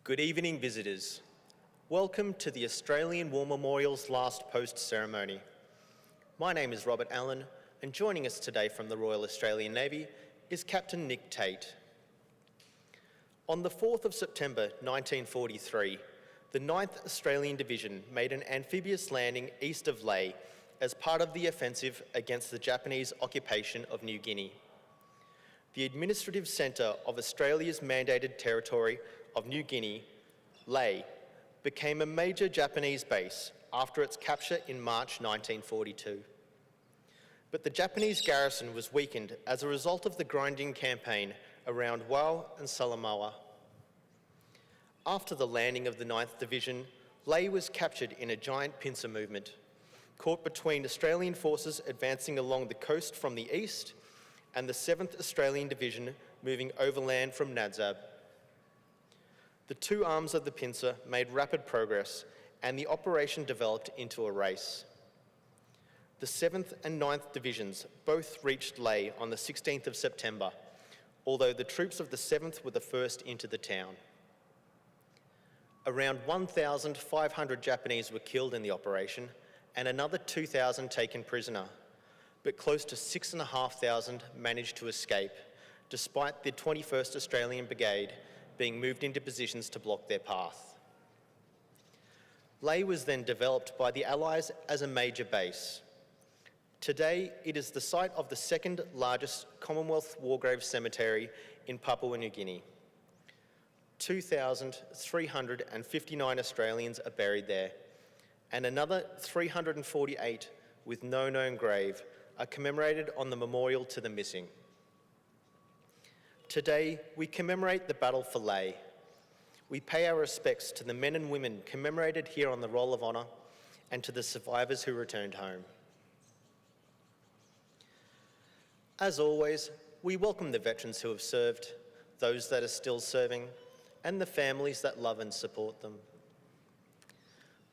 Good evening, visitors. Welcome to the Australian War Memorial's last post ceremony. My name is Robert Allen, and joining us today from the Royal Australian Navy is Captain Nick Tate. On the 4th of September 1943, the 9th Australian Division made an amphibious landing east of Lae as part of the offensive against the Japanese occupation of New Guinea. The administrative centre of Australia's mandated territory of New Guinea, Lae, became a major Japanese base after its capture in March 1942. But the Japanese garrison was weakened as a result of the grinding campaign around Wau and Salamaua. After the landing of the 9th Division, Lae was captured in a giant pincer movement, caught between Australian forces advancing along the coast from the east and the 7th Australian Division moving overland from Nadzab. The two arms of the pincer made rapid progress and the operation developed into a race. The 7th and 9th Divisions both reached Lae on the 16th of September, although the troops of the 7th were the first into the town. Around 1,500 Japanese were killed in the operation and another 2,000 taken prisoner, but close to 6,500 managed to escape, despite the 21st Australian Brigade being moved into positions to block their path. Lae was then developed by the Allies as a major base. Today, it is the site of the second largest Commonwealth War Grave Cemetery in Papua New Guinea. 2,359 Australians are buried there, and another 348 with no known grave are commemorated on the memorial to the missing. Today, we commemorate the battle for Lae. We pay our respects to the men and women commemorated here on the Roll of Honour and to the survivors who returned home. As always, we welcome the veterans who have served, those that are still serving, and the families that love and support them.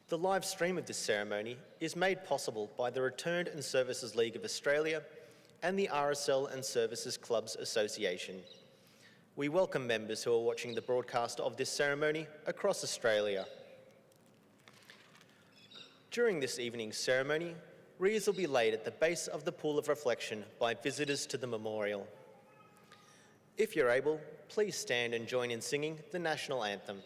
The live stream of this ceremony is made possible by the Returned and Services League of Australia and the RSL and Services Clubs Association. We welcome members who are watching the broadcast of this ceremony across Australia. During this evening's ceremony, wreaths will be laid at the base of the Pool of Reflection by visitors to the memorial. If you're able, please stand and join in singing the National Anthem.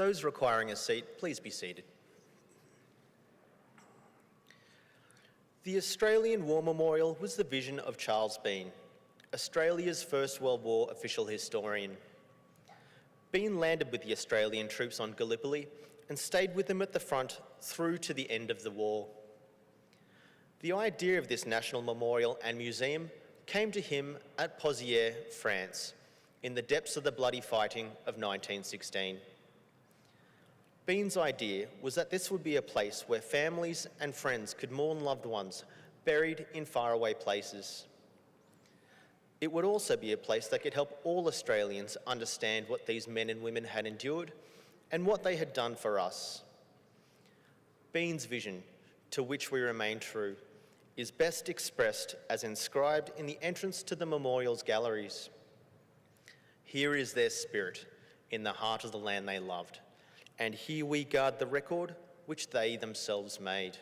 Those requiring a seat, please be seated. The Australian War Memorial was the vision of Charles Bean, Australia's First World War official historian. Bean landed with the Australian troops on Gallipoli and stayed with them at the front through to the end of the war. The idea of this national memorial and museum came to him at Pozières, France, in the depths of the bloody fighting of 1916. Bean's idea was that this would be a place where families and friends could mourn loved ones buried in faraway places. It would also be a place that could help all Australians understand what these men and women had endured and what they had done for us. Bean's vision, to which we remain true, is best expressed as inscribed in the entrance to the memorial's galleries. Here is their spirit in the heart of the land they loved, and here we guard the record which they themselves made.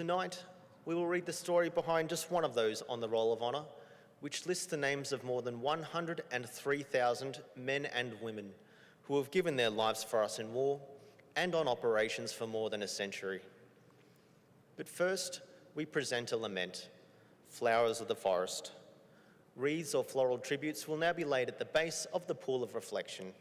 Tonight, we will read the story behind just one of those on the Roll of Honour, which lists the names of more than 103,000 men and women who have given their lives for us in war and on operations for more than a century. But first, we present a lament, Flowers of the Forest. Wreaths or floral tributes will now be laid at the base of the pool of reflection.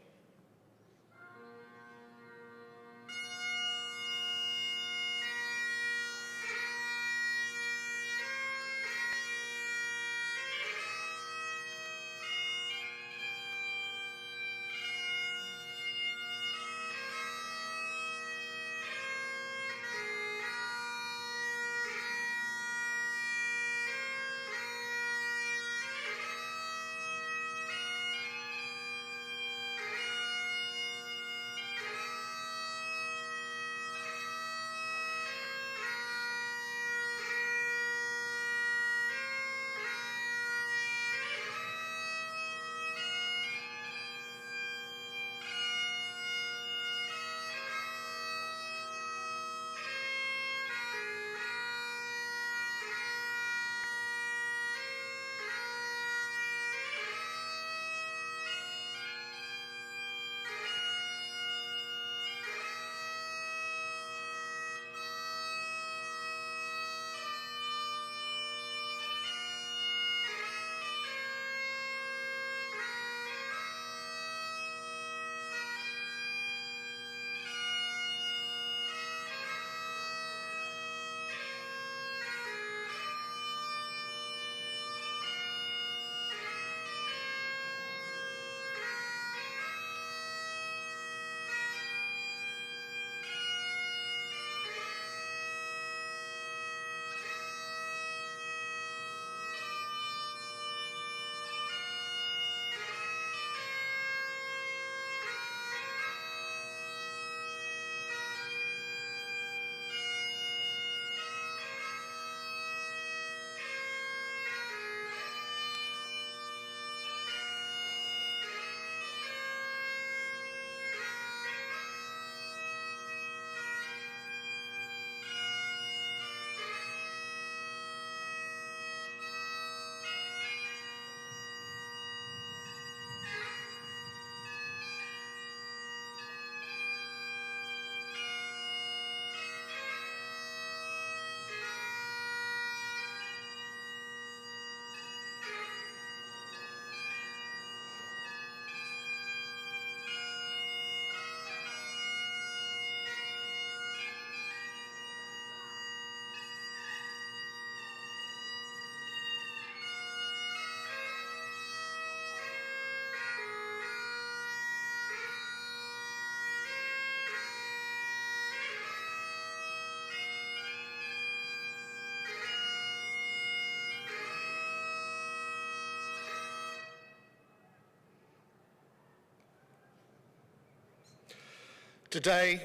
Today,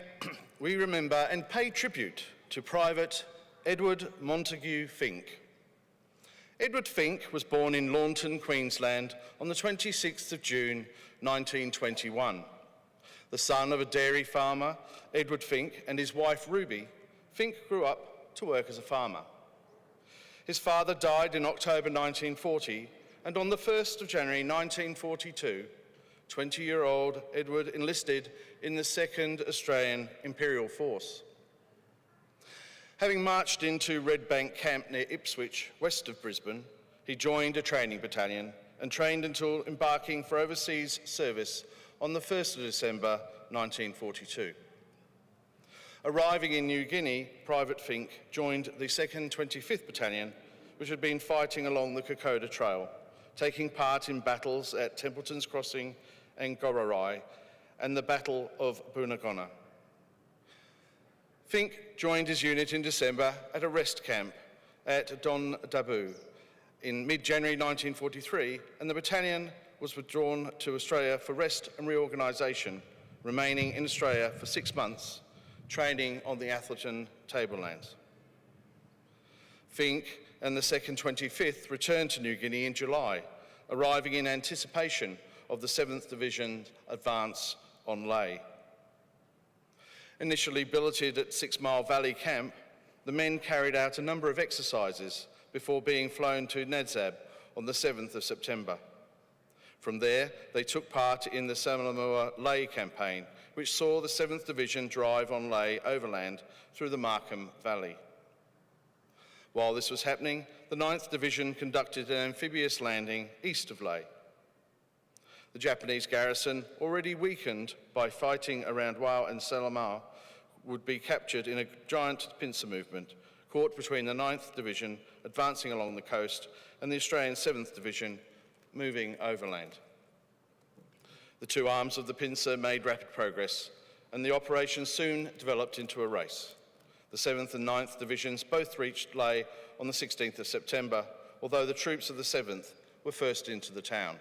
we remember and pay tribute to Private Edward Montague Fink. Edward Fink was born in Launton, Queensland on the 26th of June 1921. The son of a dairy farmer, Edward Fink, and his wife Ruby, Fink grew up to work as a farmer. His father died in October 1940, and on the 1st of January 1942, 20-year-old Edward enlisted in the 2nd Australian Imperial Force. Having marched into Red Bank Camp near Ipswich, west of Brisbane, he joined a training battalion and trained until embarking for overseas service on the 1st of December 1942. Arriving in New Guinea, Private Fink joined the 2nd 25th Battalion, which had been fighting along the Kokoda Trail, taking part in battles at Templeton's Crossing and Gorarai, and the Battle of Bunagona. Fink joined his unit in December at a rest camp at Don Dabu in mid-January 1943, and the battalion was withdrawn to Australia for rest and reorganisation, remaining in Australia for 6 months, training on the Atherton tablelands. Fink and the 2nd 25th returned to New Guinea in July, arriving in anticipation of the 7th Division's advance on Lae. Initially billeted at 6 Mile Valley Camp, the men carried out a number of exercises before being flown to Nadzab on the 7th of September. From there, they took part in the Salamua Lay campaign, which saw the 7th Division drive on Lay overland through the Markham Valley. While this was happening, the 9th Division conducted an amphibious landing east of Lay. The Japanese garrison, already weakened by fighting around Wau and Salamua, would be captured in a giant pincer movement, caught between the 9th Division advancing along the coast and the Australian 7th Division moving overland. The two arms of the pincer made rapid progress, and the operation soon developed into a race. The 7th and 9th Divisions both reached Lay on the 16th of September, although the troops of the 7th were first into the town.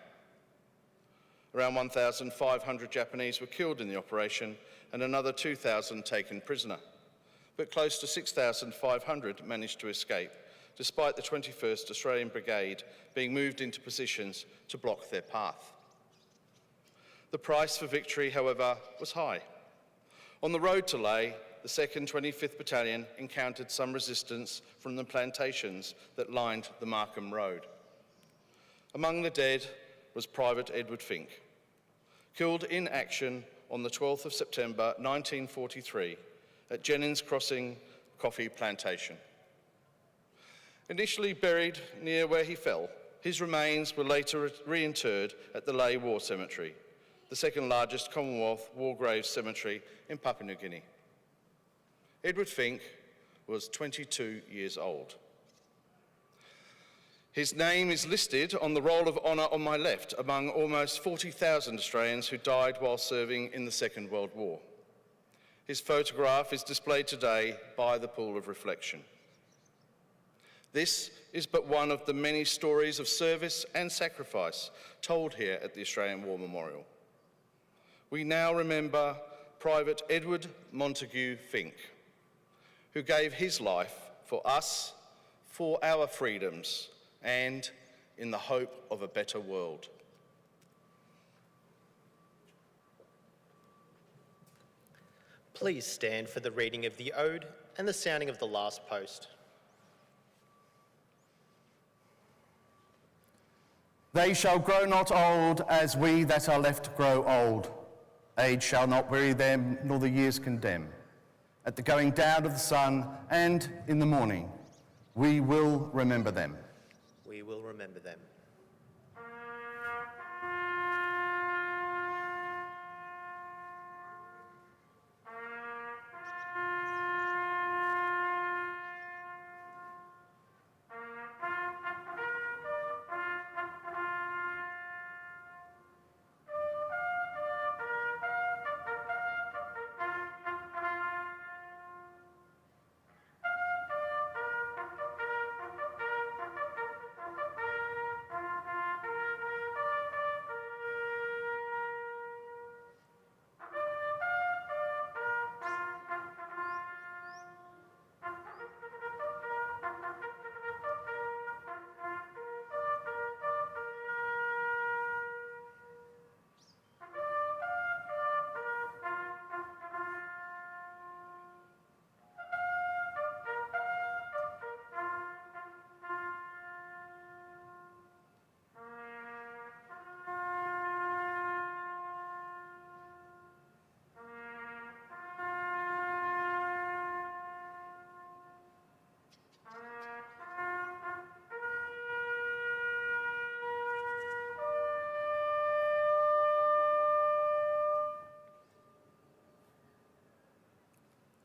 Around 1,500 Japanese were killed in the operation and another 2,000 taken prisoner, but close to 6,500 managed to escape, despite the 21st Australian Brigade being moved into positions to block their path. The price for victory, however, was high. On the road to Lay, the 2nd 25th Battalion encountered some resistance from the plantations that lined the Markham Road. Among the dead was Private Edward Fink, killed in action on the 12th of September 1943 at Jennings Crossing Coffee Plantation. Initially buried near where he fell, his remains were later reinterred at the Lay War Cemetery, the second largest Commonwealth war graves cemetery in Papua New Guinea. Edward Fink was 22 years old. His name is listed on the Roll of Honour on my left among almost 40,000 Australians who died while serving in the Second World War. His photograph is displayed today by the Pool of Reflection. This is but one of the many stories of service and sacrifice told here at the Australian War Memorial. We now remember Private Edward Montague Fink, who gave his life for us, for our freedoms, and in the hope of a better world. Please stand for the reading of the Ode and the sounding of the last post. They shall grow not old as we that are left grow old. Age shall not weary them, nor the years condemn. At the going down of the sun and in the morning, we will remember them. We will remember them.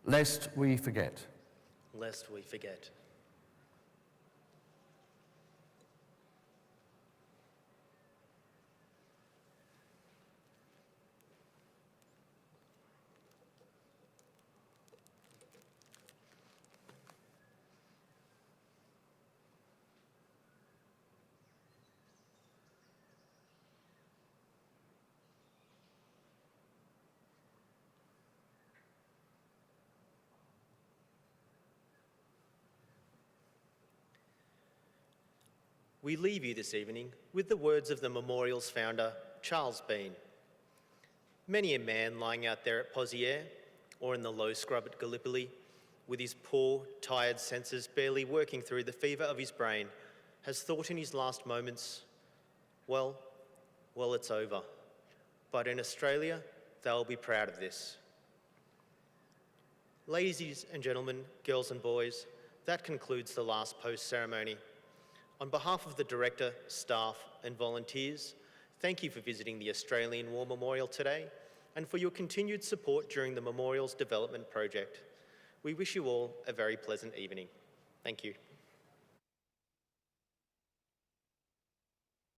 Lest we forget. Lest we forget. We leave you this evening with the words of the memorial's founder, Charles Bean. Many a man lying out there at Poziere or in the low scrub at Gallipoli with his poor, tired senses barely working through the fever of his brain, has thought in his last moments, well, it's over. But in Australia, they'll be proud of this. Ladies and gentlemen, girls and boys, that concludes the last post ceremony. On behalf of the director, staff and volunteers, thank you for visiting the Australian War Memorial today and for your continued support during the Memorial's development project. We wish you all a very pleasant evening. Thank you.